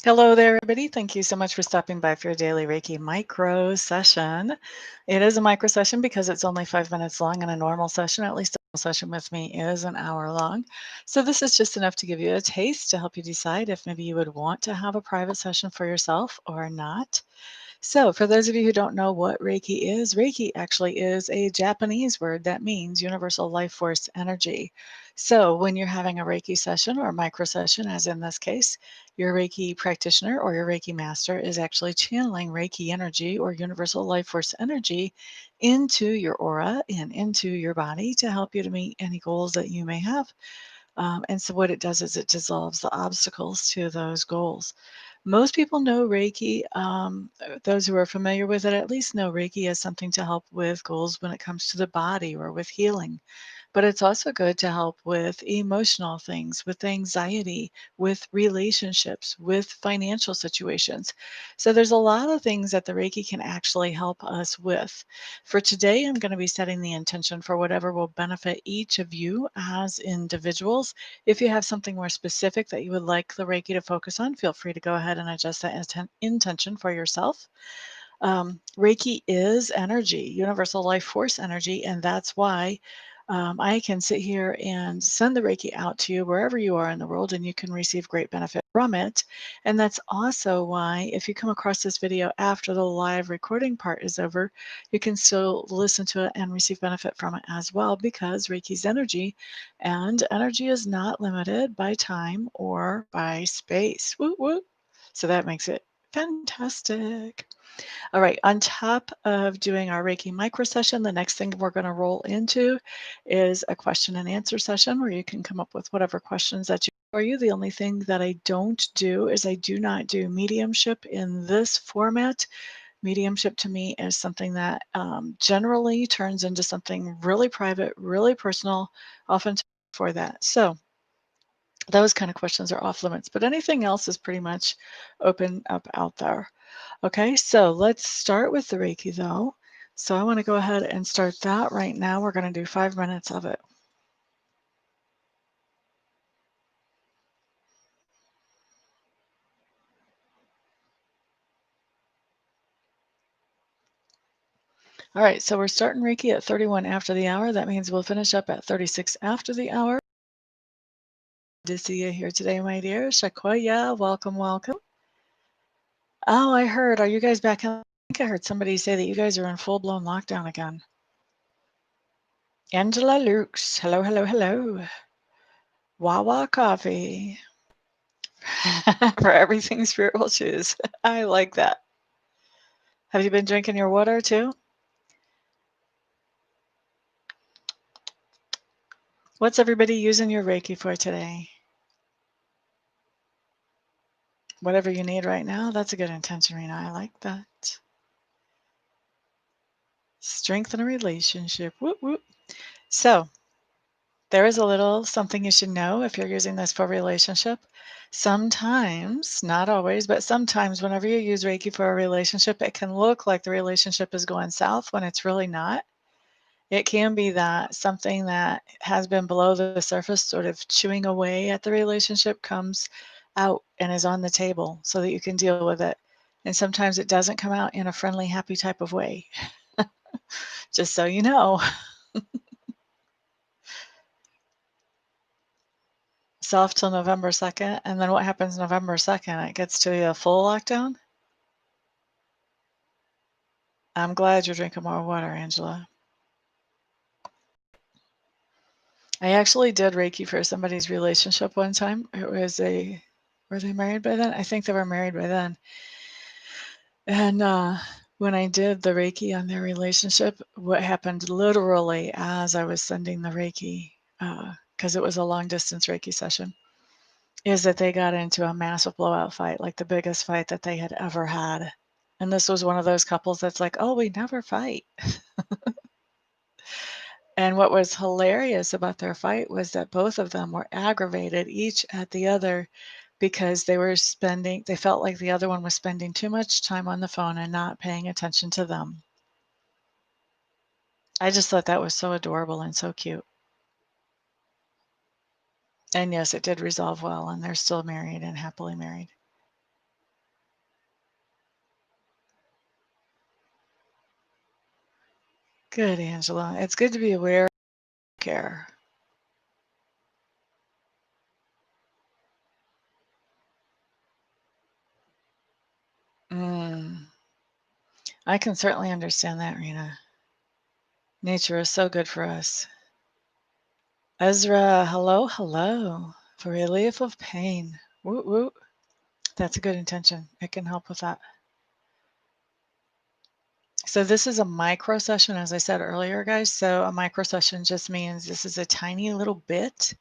Hello there, everybody. Thank you so much for stopping by for your daily Reiki micro session. It is a micro session because it's only 5 minutes long, and a normal session, at least a normal session with me, is an hour long. So, this is just enough to give you a taste to help you decide if maybe you would want to have a private session for yourself or not. So, for those of you who don't know what Reiki actually is a Japanese word that means universal life force energy. So, when you're having a Reiki session or a micro session, as in this case, your Reiki practitioner or your Reiki master is actually channeling Reiki energy or universal life force energy into your aura and into your body to help you to meet any goals that you may have. And so, what it does is it dissolves the obstacles to those goals. Most people know Reiki. Those who are familiar with it at least know Reiki as something to help with goals when it comes to the body or with healing. But it's also good to help with emotional things, with anxiety, with relationships, with financial situations. So there's a lot of things that the Reiki can actually help us with. For today, I'm going to be setting the intention for whatever will benefit each of you as individuals. If you have something more specific that you would like the Reiki to focus on, feel free to go ahead and adjust that intention for yourself. Reiki is energy, universal life force energy, and that's why I can sit here and send the Reiki out to you wherever you are in the world, and you can receive great benefit from it. And that's also why, if you come across this video after the live recording part is over, you can still listen to it and receive benefit from it as well, because Reiki's energy, and energy is not limited by time or by space. Woo woo. So that makes it fantastic. All right, on top of doing our Reiki micro session, the next thing we're going to roll into is a question and answer session where you can come up with whatever questions that you for you. The only thing that I don't do is I do not do mediumship in this format. Mediumship to me is something that generally turns into something really private, really personal, often for that. So those kind of questions are off limits, but anything else is pretty much open up out there. Okay, so let's start with the Reiki though. So I want to go ahead and start that right now. We're going to do 5 minutes of it. All right, so we're starting Reiki at 31 after the hour. That means we'll finish up at 36 after the hour. Good to see you here today, my dear. Shakoya, welcome, welcome. Oh, I heard. Are you guys back in? I think I heard somebody say that you guys are in full-blown lockdown again. Angela Lukes, hello, hello, hello. Wawa Coffee. For everything spiritual choose. I like that. Have you been drinking your water too? What's everybody using your Reiki for today? Whatever you need right now, that's a good intention, Rena. I like that. Strengthen a relationship. Whoop, whoop. So, there is a little something you should know if you're using this for relationship. Sometimes, not always, but sometimes whenever you use Reiki for a relationship, it can look like the relationship is going south when it's really not. It can be that something that has been below the surface, sort of chewing away at the relationship, comes out and is on the table so that you can deal with it. And sometimes it doesn't come out in a friendly, happy type of way, just so you know. Soft till November 2nd. And then what happens November 2nd? It gets to a full lockdown? I'm glad you're drinking more water, Angela. I actually did Reiki for somebody's relationship one time. It was were they married by then? I think they were married by then. And when I did the Reiki on their relationship, what happened literally as I was sending the Reiki, because it was a long distance Reiki session, is that they got into a massive blowout fight, like the biggest fight that they had ever had. And this was one of those couples that's like, oh, we never fight. And what was hilarious about their fight was that both of them were aggravated, each at the other, because they felt like the other one was spending too much time on the phone and not paying attention to them. I just thought that was so adorable and so cute. And yes, it did resolve well, and they're still married and happily married. Good, Angela. It's good to be aware of care. I can certainly understand that, Rena. Nature is so good for us. Ezra, hello, hello. For relief of pain. Woo woo. That's a good intention. It can help with that. So this is a micro session, as I said earlier, guys. So a micro session just means this is a tiny little bit.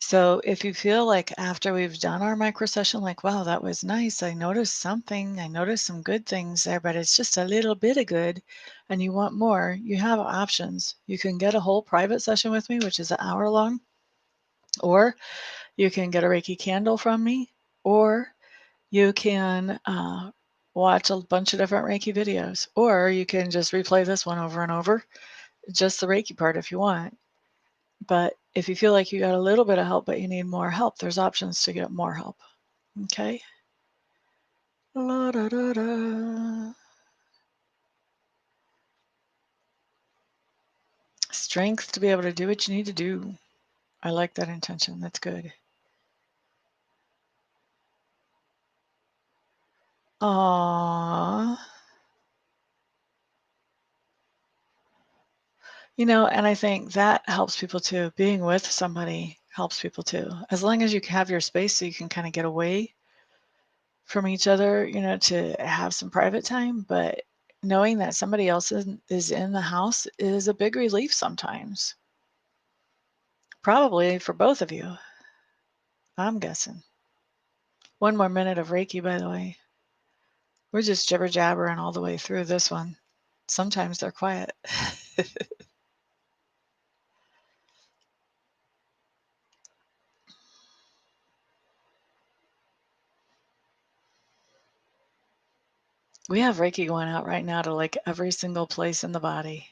So if you feel like after we've done our micro session, like, wow, that was nice. I noticed something. I noticed some good things there, but it's just a little bit of good and you want more, you have options. You can get a whole private session with me, which is an hour long, or you can get a Reiki candle from me, or you can watch a bunch of different Reiki videos, or you can just replay this one over and over, just the Reiki part if you want. But if you feel like you got a little bit of help, but you need more help, there's options to get more help. Okay? La, da, da, da. Strength to be able to do what you need to do. I like that intention. That's good. Aww. You know, and I think that helps people too. Being with somebody helps people too. As long as you have your space so you can kind of get away from each other, you know, to have some private time. But knowing that somebody else is in the house is a big relief sometimes. Probably for both of you, I'm guessing. One more minute of Reiki, by the way. We're just jibber jabbering all the way through this one. Sometimes they're quiet. We have Reiki going out right now to like every single place in the body.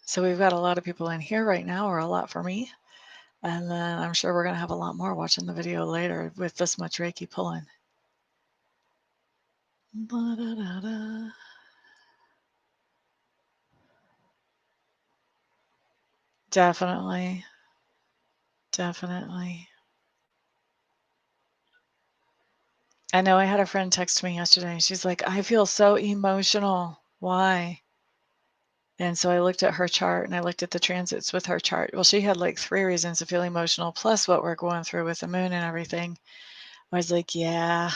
So we've got a lot of people in here right now, or a lot for me. And then I'm sure we're going to have a lot more watching the video later with this much Reiki pulling. Ba-da-da-da. Definitely. Definitely. I know I had a friend text me yesterday. She's like, I feel so emotional. Why? And so I looked at her chart and I looked at the transits with her chart. Well, she had like 3 reasons to feel emotional, plus what we're going through with the moon and everything. I was like, yeah,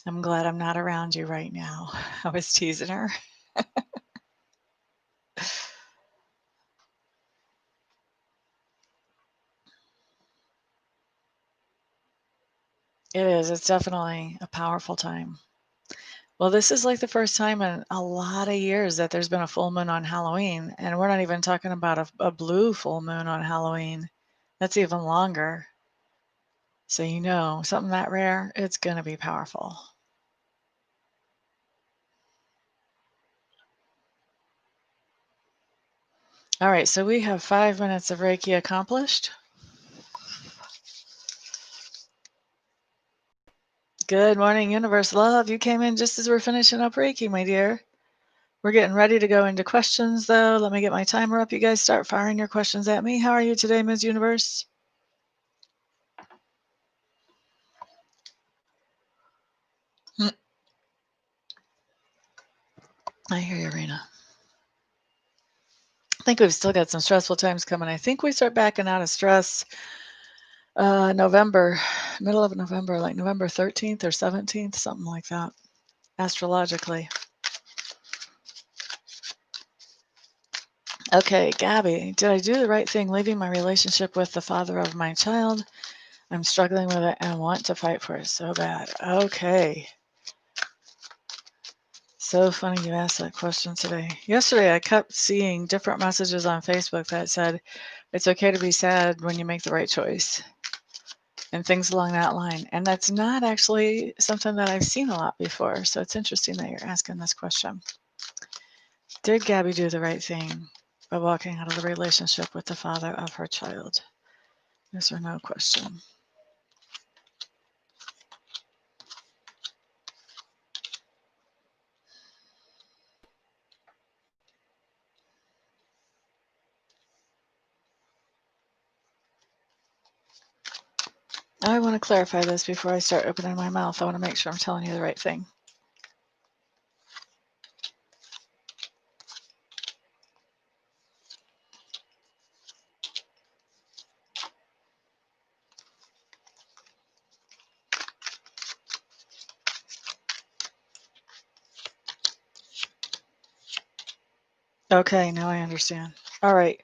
I'm glad I'm not around you right now. I was teasing her. It is. It's definitely a powerful time. Well, this is like the first time in a lot of years that there's been a full moon on Halloween. And we're not even talking about a blue full moon on Halloween. That's even longer. So, you know, something that rare, it's going to be powerful. All right, so we have 5 minutes of Reiki accomplished. Good morning, Universe Love. You came in just as we're finishing up Reiki, my dear. We're getting ready to go into questions, though. Let me get my timer up. You guys start firing your questions at me. How are you today, Ms. Universe? I hear you, Rena. I think we've still got some stressful times coming. I think we start backing out of stress November, middle of November, like November 13th or 17th, something like that, astrologically. Okay, Gabby, did I do the right thing leaving my relationship with the father of my child? I'm struggling with it and want to fight for it so bad. Okay. So funny you asked that question today. Yesterday, I kept seeing different messages on Facebook that said, it's okay to be sad when you make the right choice, and things along that line. And that's not actually something that I've seen a lot before. So it's interesting that you're asking this question. Did Gabby do the right thing by walking out of the relationship with the father of her child? Yes or no question. I want to clarify this before I start opening my mouth. I want to make sure I'm telling you the right thing. Okay, now I understand. All right.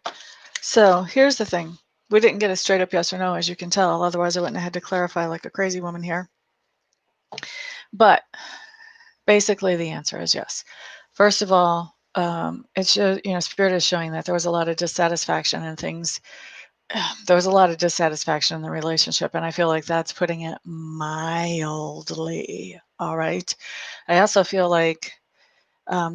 So here's the thing. We didn't get a straight up yes or no, as you can tell. Otherwise, I wouldn't have had to clarify like a crazy woman here. But basically, the answer is yes. First of all, it shows, Spirit is showing that there was a lot of dissatisfaction and things. There was a lot of dissatisfaction in the relationship, and I feel like that's putting it mildly. All right. I also feel like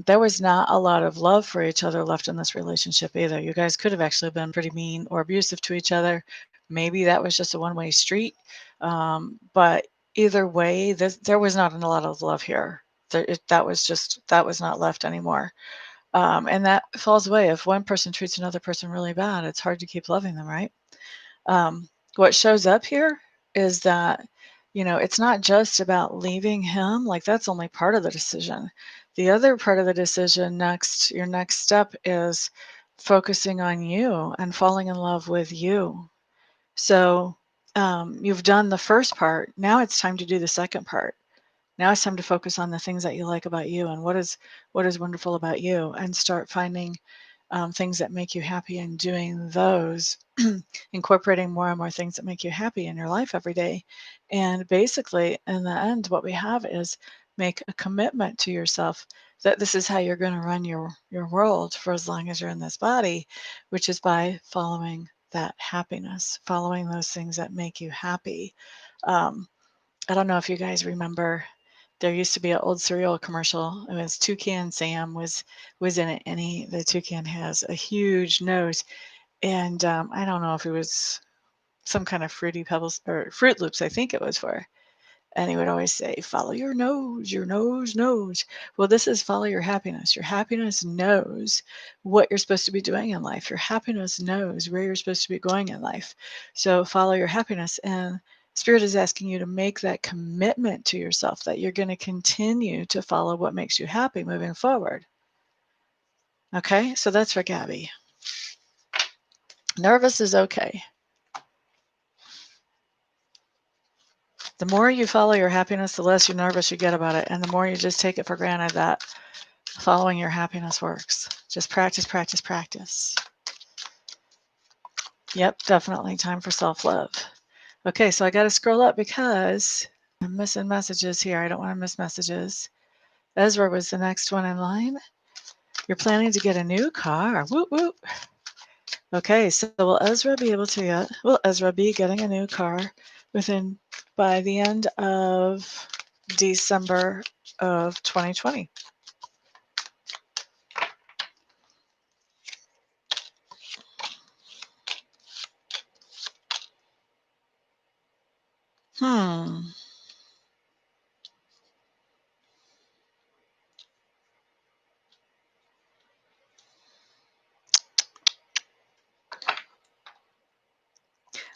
there was not a lot of love for each other left in this relationship either. You guys could have actually been pretty mean or abusive to each other. Maybe that was just a one-way street. But either way, there was not a lot of love here. That was not left anymore. And that falls away. If one person treats another person really bad, it's hard to keep loving them, right? What shows up here is that, it's not just about leaving him. Like, that's only part of the decision. The other part of the decision, your next step is focusing on you and falling in love with you. So you've done the first part. Now it's time to do the second part. Now it's time to focus on the things that you like about you and what is wonderful about you, and start finding things that make you happy and doing those, incorporating more and more things that make you happy in your life every day. And basically, in the end, what we have is make a commitment to yourself that this is how you're going to run your world for as long as you're in this body, which is by following that happiness, following those things that make you happy. I don't know if you guys remember, there used to be an old cereal commercial. It was Toucan Sam was in it, and the toucan has a huge nose, and I don't know if it was some kind of Fruity Pebbles or Fruit Loops, I think it was for. And he would always say, "Follow your nose knows." Well, this is follow your happiness. Your happiness knows what you're supposed to be doing in life. Your happiness knows where you're supposed to be going in life. So follow your happiness. And Spirit is asking you to make that commitment to yourself that you're going to continue to follow what makes you happy moving forward. Okay, so that's for Gabby. Nervous is okay. The more you follow your happiness, the less you nervous you get about it. And the more you just take it for granted that following your happiness works. Just practice, practice, practice. Yep, definitely time for self-love. Okay, so I got to scroll up because I'm missing messages here. I don't want to miss messages. Ezra was the next one in line. You're planning to get a new car. Whoop, whoop. Okay, so will Ezra be getting a new car by the end of December of 2020?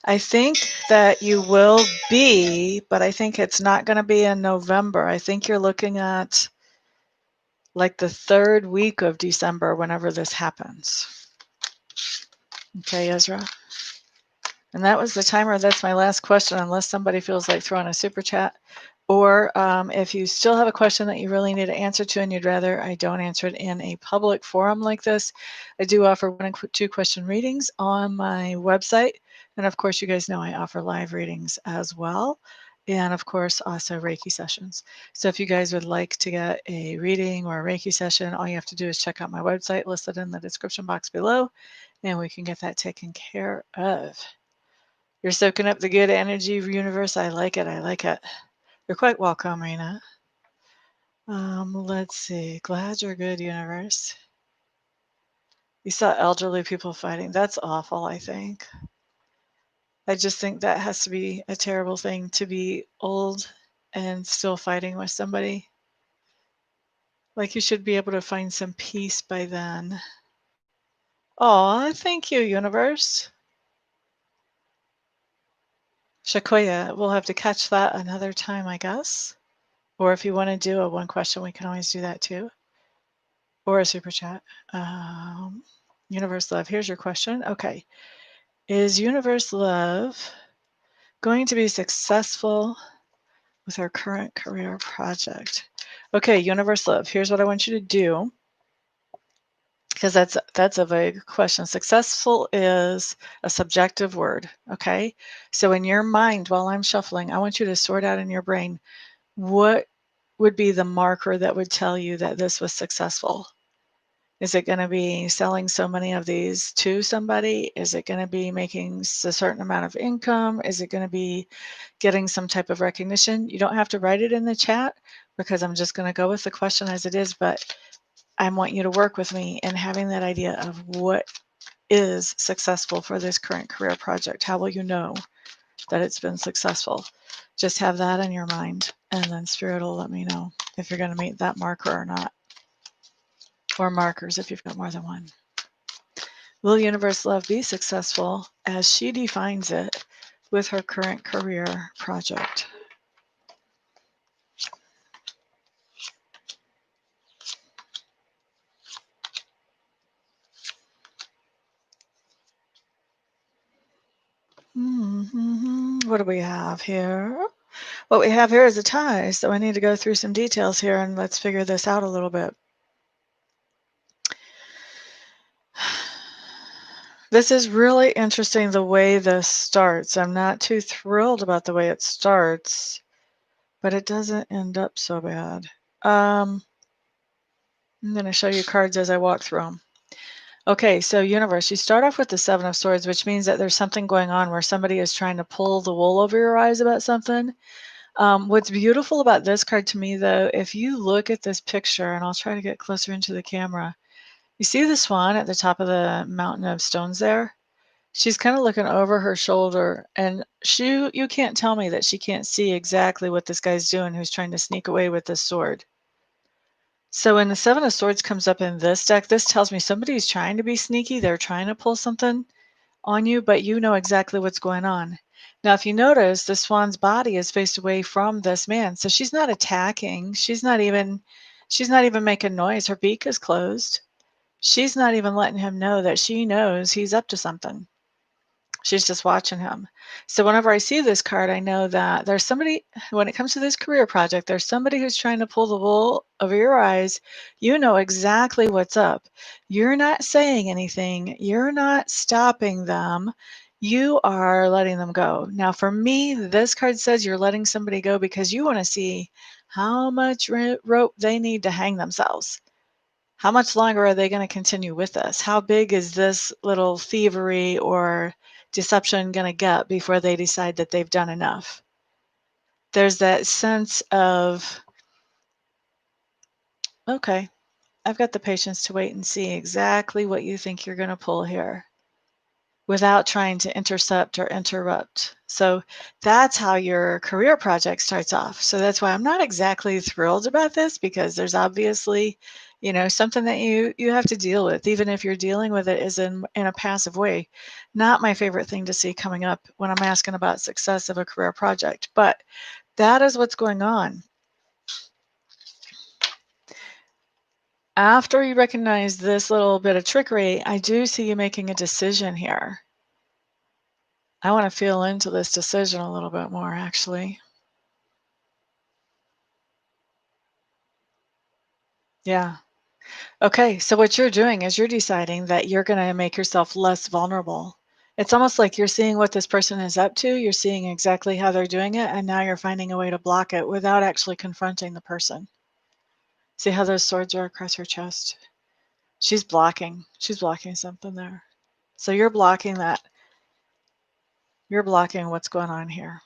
I think that you will be, but I think it's not going to be in November. I think you're looking at like the third week of December whenever this happens. Okay, Ezra? And that was the timer. That's my last question, unless somebody feels like throwing a super chat. Or if you still have a question that you really need an answer to and you'd rather I don't answer it in a public forum like this, I do offer 1 and 2 question readings on my website. And of course, you guys know I offer live readings as well. And of course, also Reiki sessions. So if you guys would like to get a reading or a Reiki session, all you have to do is check out my website listed in the description box below, and we can get that taken care of. You're soaking up the good energy of the universe. I like it. I like it. You're quite welcome, Rena. Let's see. Glad you're good, universe. You saw elderly people fighting. That's awful, I think. I just think that has to be a terrible thing to be old and still fighting with somebody. Like, you should be able to find some peace by then. Aw, thank you, universe. Shakoya, we'll have to catch that another time, I guess. Or if you want to do a one question, we can always do that too. Or a super chat. Universe Love, here's your question. Okay. Is Universe Love going to be successful with her current career project? Okay, Universe Love, here's what I want you to do, because that's a vague question. Successful is a subjective word, okay? So in your mind, while I'm shuffling, I want you to sort out in your brain, what would be the marker that would tell you that this was successful? Is it going to be selling so many of these to somebody? Is it going to be making a certain amount of income? Is it going to be getting some type of recognition? You don't have to write it in the chat, because I'm just going to go with the question as it is, but I want you to work with me in having that idea of what is successful for this current career project. How will you know that it's been successful? Just have that in your mind, and then Spirit will let me know if you're going to meet that marker or not, or markers if you've got more than one. Will Universe Love be successful as she defines it with her current career project? What do we have here? What we have here is a tie, so I need to go through some details here, and let's figure this out a little bit. This is really interesting the way this starts. I'm not too thrilled about the way it starts, but it doesn't end up so bad. I'm going to show you cards as I walk through them. Okay, so Universe, you start off with the Seven of Swords, which means that there's something going on where somebody is trying to pull the wool over your eyes about something. What's beautiful about this card to me, though, if you look at this picture, and I'll try to get closer into the camera, you see the swan at the top of the mountain of stones there? She's kind of looking over her shoulder, and you can't tell me that she can't see exactly what this guy's doing who's trying to sneak away with this sword. So when the Seven of Swords comes up in this deck, this tells me somebody's trying to be sneaky. They're trying to pull something on you, but you know exactly what's going on. Now, if you notice, the swan's body is faced away from this man, so she's not attacking. She's not even making noise. Her beak is closed. She's not even letting him know that she knows he's up to something. She's just watching him. So whenever I see this card, I know that there's somebody, when it comes to this career project, there's somebody who's trying to pull the wool over your eyes. You know exactly what's up. You're not saying anything. You're not stopping them. You are letting them go. Now, for me, this card says you're letting somebody go because you want to see how much rope they need to hang themselves. How much longer are they going to continue with this? How big is this little thievery or deception going to get before they decide that they've done enough? There's that sense of, okay, I've got the patience to wait and see exactly what you think you're going to pull here, without trying to intercept or interrupt. So that's how your career project starts off. So that's why I'm not exactly thrilled about this, because there's obviously, something that you have to deal with, even if you're dealing with it is in a passive way. Not my favorite thing to see coming up when I'm asking about success of a career project, but that is what's going on. After you recognize this little bit of trickery, I do see you making a decision here. I want to feel into this decision a little bit more, actually. Yeah. Okay, so what you're doing is you're deciding that you're going to make yourself less vulnerable. It's almost like you're seeing what this person is up to, you're seeing exactly how they're doing it, and now you're finding a way to block it without actually confronting the person. See how those swords are across her chest? She's blocking. She's blocking something there. So you're blocking that. You're blocking what's going on here.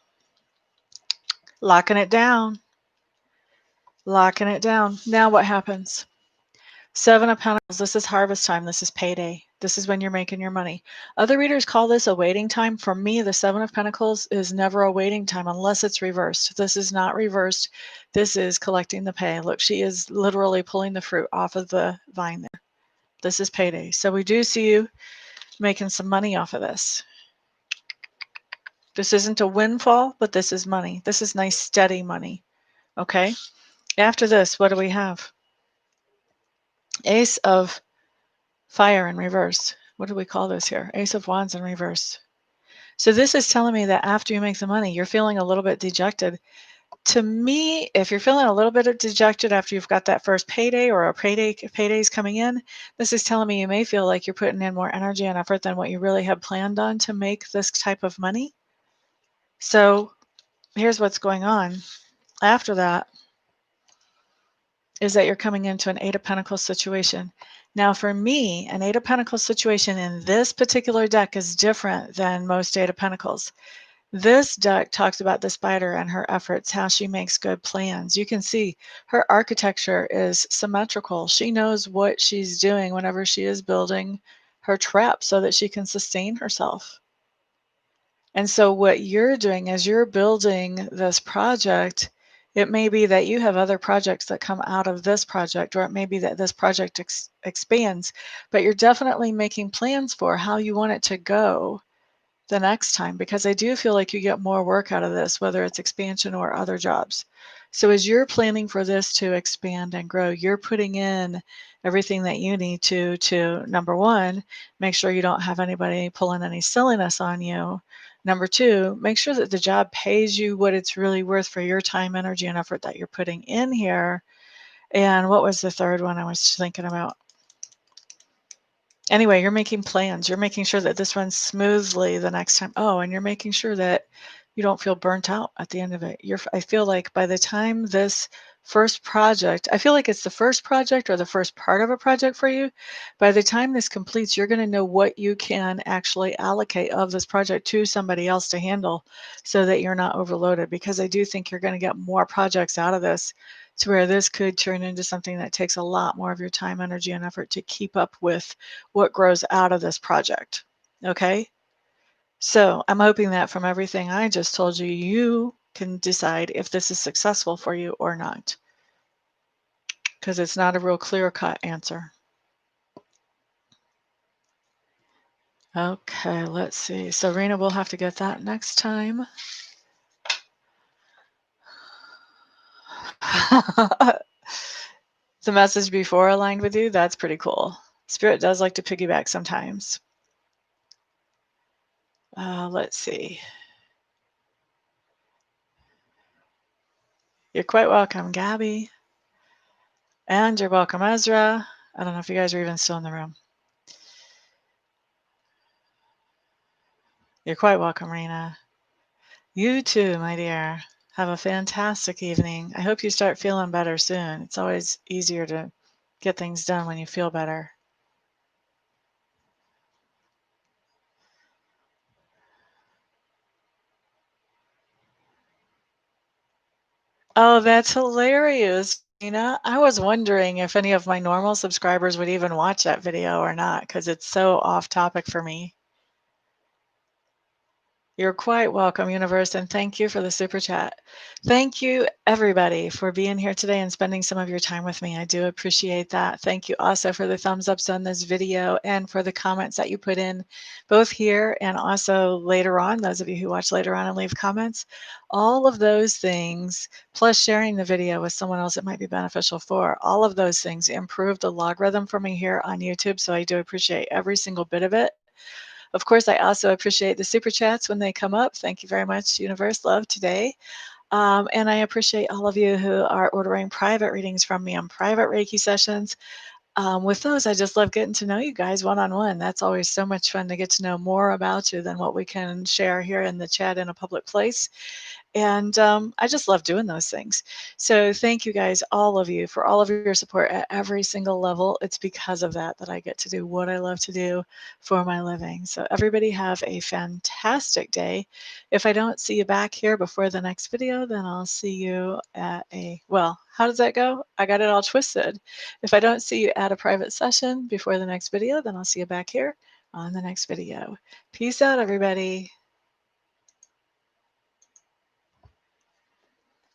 Locking it down. Locking it down. Now what happens? Seven of Pentacles, this is harvest time. This is payday. This is when you're making your money. Other readers call this a waiting time. For me, the Seven of Pentacles is never a waiting time unless it's reversed. This is not reversed. This is collecting the pay. Look, she is literally pulling the fruit off of the vine there. This is payday. So we do see you making some money off of this. This isn't a windfall, but this is money. This is nice, steady money. Okay. After this, what do we have? Ace of Fire in reverse. What do we call this here? Ace of Wands in reverse. So this is telling me that after you make the money, you're feeling a little bit dejected. To me, if you're feeling a little bit of dejected after you've got that first payday or a payday's coming in, this is telling me you may feel like you're putting in more energy and effort than what you really had planned on to make this type of money. So here's what's going on. After that is that you're coming into an Eight of Pentacles situation. Now, for me, an Eight of Pentacles situation in this particular deck is different than most Eight of Pentacles. This deck talks about the spider and her efforts, how she makes good plans. You can see her architecture is symmetrical. She knows what she's doing whenever she is building her trap so that she can sustain herself. And so what you're doing as you're building this project, it may be that you have other projects that come out of this project, or it may be that this project expands, but you're definitely making plans for how you want it to go the next time, because I do feel like you get more work out of this, whether it's expansion or other jobs. So as you're planning for this to expand and grow, you're putting in everything that you need to number one, make sure you don't have anybody pulling any silliness on you. Number two, make sure that the job pays you what it's really worth for your time, energy, and effort that you're putting in here. And what was the third one I was thinking about? Anyway, you're making plans. You're making sure that this runs smoothly the next time. Oh, and you're making sure that you don't feel burnt out at the end of it. I feel like by the time this first project, I feel like it's the first project or the first part of a project for you. By the time this completes, you're going to know what you can actually allocate of this project to somebody else to handle so that you're not overloaded. Because I do think you're going to get more projects out of this, to where this could turn into something that takes a lot more of your time, energy, and effort to keep up with what grows out of this project. Okay? So I'm hoping that from everything I just told you, you can decide if this is successful for you or not, because it's not a real clear-cut answer. Okay, let's see. So Rena, we'll have to get that next time. The message before aligned with you, that's pretty cool. Spirit does like to piggyback sometimes. Let's see. You're quite welcome, Gabby. And you're welcome, Ezra. I don't know if you guys are even still in the room. You're quite welcome, Rena. You too, my dear. Have a fantastic evening. I hope you start feeling better soon. It's always easier to get things done when you feel better. Oh, that's hilarious, Rena. I was wondering if any of my normal subscribers would even watch that video or not, because it's so off topic for me. You're quite welcome, Universe, and thank you for the super chat. Thank you, everybody, for being here today and spending some of your time with me. I do appreciate that. Thank you also for the thumbs ups on this video and for the comments that you put in, both here and also later on, those of you who watch later on and leave comments. All of those things, plus sharing the video with someone else it might be beneficial for, all of those things improve the logarithm for me here on YouTube, so I do appreciate every single bit of it. Of course, I also appreciate the super chats when they come up. Thank you very much, Universe Love, today. And I appreciate all of you who are ordering private readings from me on private Reiki sessions. With those, I just love getting to know you guys one-on-one. That's always so much fun to get to know more about you than what we can share here in the chat in a public place. And I just love doing those things. So thank you guys, all of you, for all of your support at every single level. It's because of that that I get to do what I love to do for my living. So everybody have a fantastic day. If I don't see you back here before the next video, then I'll see you at well, how does that go? I got it all twisted. If I don't see you at a private session before the next video, then I'll see you back here on the next video. Peace out, everybody.